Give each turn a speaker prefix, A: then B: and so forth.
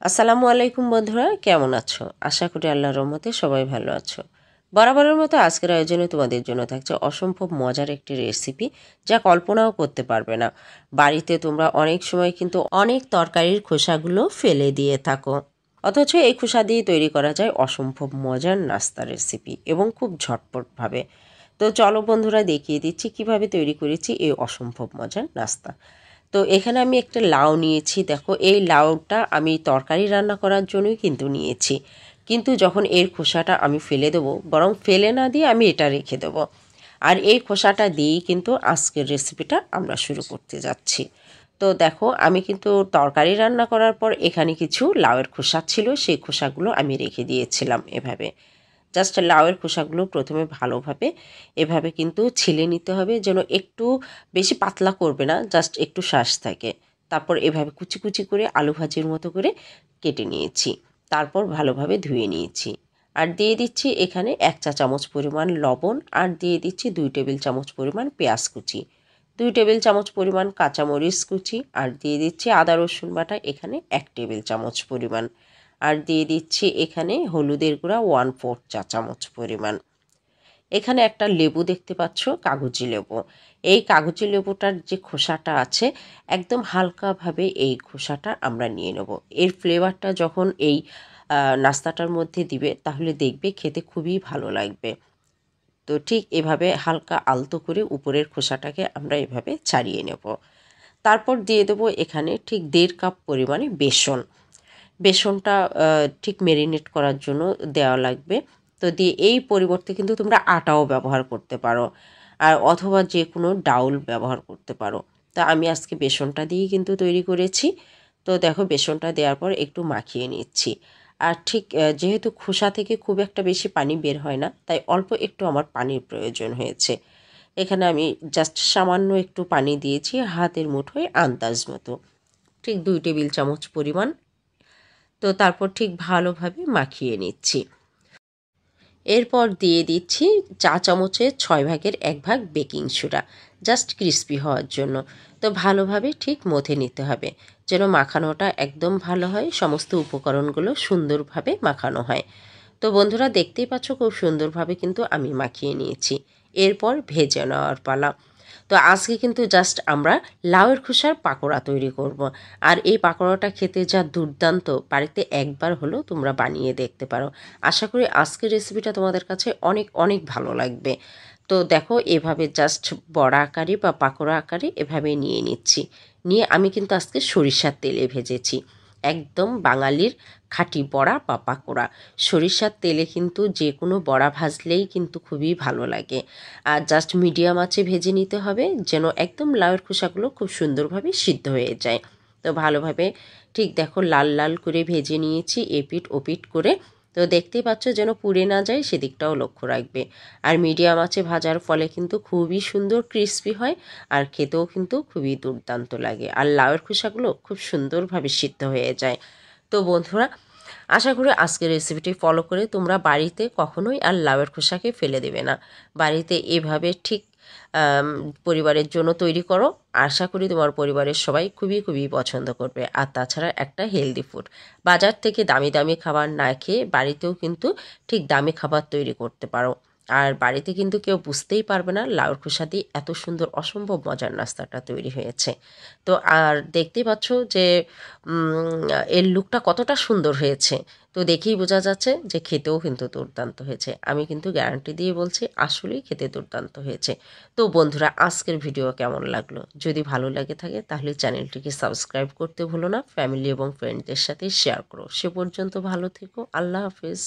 A: আসসালামু আলাইকুম বন্ধুরা, কেমন আছো? আশা করি আল্লাহর রহমতে সবাই ভালো আছো। বরাবরের মতো আজকের আয়োজনে তোমাদের জন্য থাকছে অসম্ভব মজার একটি রেসিপি, যা কল্পনাও করতে পারবে না। বাড়িতে তোমরা অনেক সময় কিন্তু অনেক তরকারির খোসাগুলো ফেলে দিয়ে থাকো, অথচ এই খোসা দিয়ে তৈরি করা যায় অসম্ভব মজার নাস্তা রেসিপি এবং খুব ঝটপটভাবে। তো চলো বন্ধুরা, দেখিয়ে দিচ্ছি কিভাবে তৈরি করেছি এই অসম্ভব মজার নাস্তা। তো এখানে আমি একটা লাউ নিয়েছি। দেখো, এই লাউটা আমি তরকারি রান্না করার জন্যই কিন্তু নিয়েছি, কিন্তু যখন এর খোসাটা আমি ফেলে দেবো, বরং ফেলে না দিয়ে আমি এটা রেখে দেবো। আর এই খোসাটা দিয়েই কিন্তু আজকের রেসিপিটা আমরা শুরু করতে যাচ্ছি। তো দেখো, আমি কিন্তু তরকারি রান্না করার পর এখানে কিছু লাউয়ের খোসা ছিল, সেই খোসাগুলো আমি রেখে দিয়েছিলাম এভাবে। জাস্ট লাউয়ের খোসাগুলো প্রথমে ভালোভাবে এভাবে কিন্তু ছিলে নিতে হবে, যেন একটু বেশি পাতলা করবে না, জাস্ট একটু শ্বাস থাকে। তারপর এভাবে কুচি কুচি করে আলু ভাজির মতো করে কেটে নিয়েছি। তারপর ভালোভাবে ধুয়ে নিয়েছি। আর দিয়ে দিচ্ছি এখানে 1 চা চামচ পরিমাণ লবণ, আর দিয়ে দিচ্ছি 2 টেবিল চামচ পরিমাণ পেঁয়াজ কুচি, 2 টেবিল চামচ পরিমাণ কাঁচামরিচ কুচি, আর দিয়ে দিচ্ছি আদা রসুন বাটা এখানে 1 টেবিল চামচ পরিমাণ, আর দিয়ে দিচ্ছি এখানে হলুদের গুঁড়া 1/4 চা চামচ পরিমাণ। এখানে একটা লেবু দেখতে পাচ্ছ, কাগজি লেবু। এই কাগজি লেবুটার যে খোসাটা আছে, একদম হালকাভাবে এই খোসাটা আমরা নিয়ে নেব। এর ফ্লেভারটা যখন এই নাস্তাটার মধ্যে দিবে, তাহলে দেখবে খেতে খুবই ভালো লাগবে। তো ঠিক এভাবে হালকা আলতো করে উপরের খোসাটাকে আমরা এভাবে ছাড়িয়ে নেব। তারপর দিয়ে দেবো এখানে ঠিক 1.5 কাপ পরিমাণে বেসন। বেসনটা ঠিক মেরিনেট করার জন্য দেওয়া লাগবে। তো দিয়ে এই পরিবর্তে কিন্তু তোমরা আটাও ব্যবহার করতে পারো, আর অথবা যে কোনো ডাউল ব্যবহার করতে পারো। তা আমি আজকে বেসনটা দিয়েই কিন্তু তৈরি করেছি। তো দেখো, বেসনটা দেওয়ার পর একটু মাখিয়ে নিচ্ছি। আর ঠিক যেহেতু খোসা থেকে খুব একটা বেশি পানি বের হয় না, তাই অল্প একটু আমার পানির প্রয়োজন হয়েছে। এখানে আমি জাস্ট সামান্য একটু পানি দিয়েছি, হাতের মুঠোয় আন্দাজ মতো, ঠিক 2 টেবিল চামচ পরিমাণ। তো তারপর ঠিক ভালোভাবে মাখিয়ে নিচ্ছি। এরপর দিয়ে দিচ্ছি চা চামচের 6 ভাগের 1 ভাগ বেকিং সোডা, জাস্ট ক্রিস্পি হওয়ার জন্য। তো ভালোভাবে ঠিক মথে নিতে হবে, যেন মাখানোটা একদম ভালো হয়, সমস্ত উপকরণগুলো সুন্দরভাবে মাখানো হয়। তো বন্ধুরা, দেখতেই পাচ্ছ খুব সুন্দরভাবে কিন্তু আমি মাখিয়ে নিয়েছি। এরপর ভেজে নেওয়ার পালা। তো আজকে কিন্তু জাস্ট আমরা লাউয়ের খোসার পাকোড়া তৈরি করব। আর এই পাকোড়াটা খেতে যা দুর্দান্ত, বাড়িতে একবার হলেও তোমরা বানিয়ে দেখতে পারো। আশা করি আজকের রেসিপিটা তোমাদের কাছে অনেক অনেক ভালো লাগবে। তো দেখো, এভাবে জাস্ট বড়া আকারে বা পাকোড়া আকারে এভাবে নিয়ে নিচ্ছি। নিয়ে আমি কিন্তু আজকে সরিষার তেলে ভেজেছি, একদম বাঙালির খাঁটি বড়া বা পাকোড়া। সরিষার তেলে কিন্তু যে কোনো বড়া ভাজলেই কিন্তু খুবই ভালো লাগে। আর জাস্ট মিডিয়াম আঁচে ভেজে নিতে হবে, যেন একদম লাউয়ের খোসাগুলো খুব সুন্দরভাবে সিদ্ধ হয়ে যায়। তো ভালোভাবে ঠিক দেখো লাল লাল করে ভেজে নিয়েছি, এপিট ওপিট করে। তো দেখতেই পাচ্ছ, যেন পুড়ে না যায় সেদিকটাও লক্ষ্য রাখবে। আর মিডিয়াম আঁচে ভাজার ফলে কিন্তু খুবই সুন্দর ক্রিস্পি হয়, আর খেতেও কিন্তু খুবই দুর্দান্ত লাগে, আর লাউয়ের খোসাগুলো খুব সুন্দরভাবে সিদ্ধ হয়ে যায়। তো বন্ধুরা, আশা করি আজকের রেসিপিটি ফলো করে তোমরা বাড়িতে কখনোই আর লাউয়ের খোসাকে ফেলে দেবে না। বাড়িতে এভাবে ঠিক পরিবারের জন্য তৈরি করো। আশা করি তোমার পরিবারের সবাই খুবই খুবই পছন্দ করবে। আর তাছাড়া একটা হেলদি ফুড, বাজার থেকে দামি দামি খাবার না খেয়ে বাড়িতেও কিন্তু ঠিক দামি খাবার তৈরি করতে পারো। আর বাড়িতে কিন্তু কেউ বুঝতেই পারবে না লাউয়ের খোসা দিয়ে এত সুন্দর অসম্ভব মজার নাস্তাটা তৈরি হয়েছে। তো আর দেখতেই পাচ্ছ যে এর লুকটা কতটা সুন্দর হয়েছে। তো দেখেই বোঝা যাচ্ছে যে খেতেও কিন্তু দুর্দান্ত হয়েছে। আমি কিন্তু গ্যারান্টি দিয়ে বলছি, আসলেই খেতে দুর্দান্ত হয়েছে। তো বন্ধুরা, আজকের ভিডিও কেমন লাগলো? যদি ভালো লাগে থাকে তাহলে চ্যানেলটিকে সাবস্ক্রাইব করতে ভুলো না, ফ্যামিলি এবং ফ্রেন্ডদের সাথে শেয়ার করো। সে পর্যন্ত ভালো থেকো, আল্লাহ হাফেজ।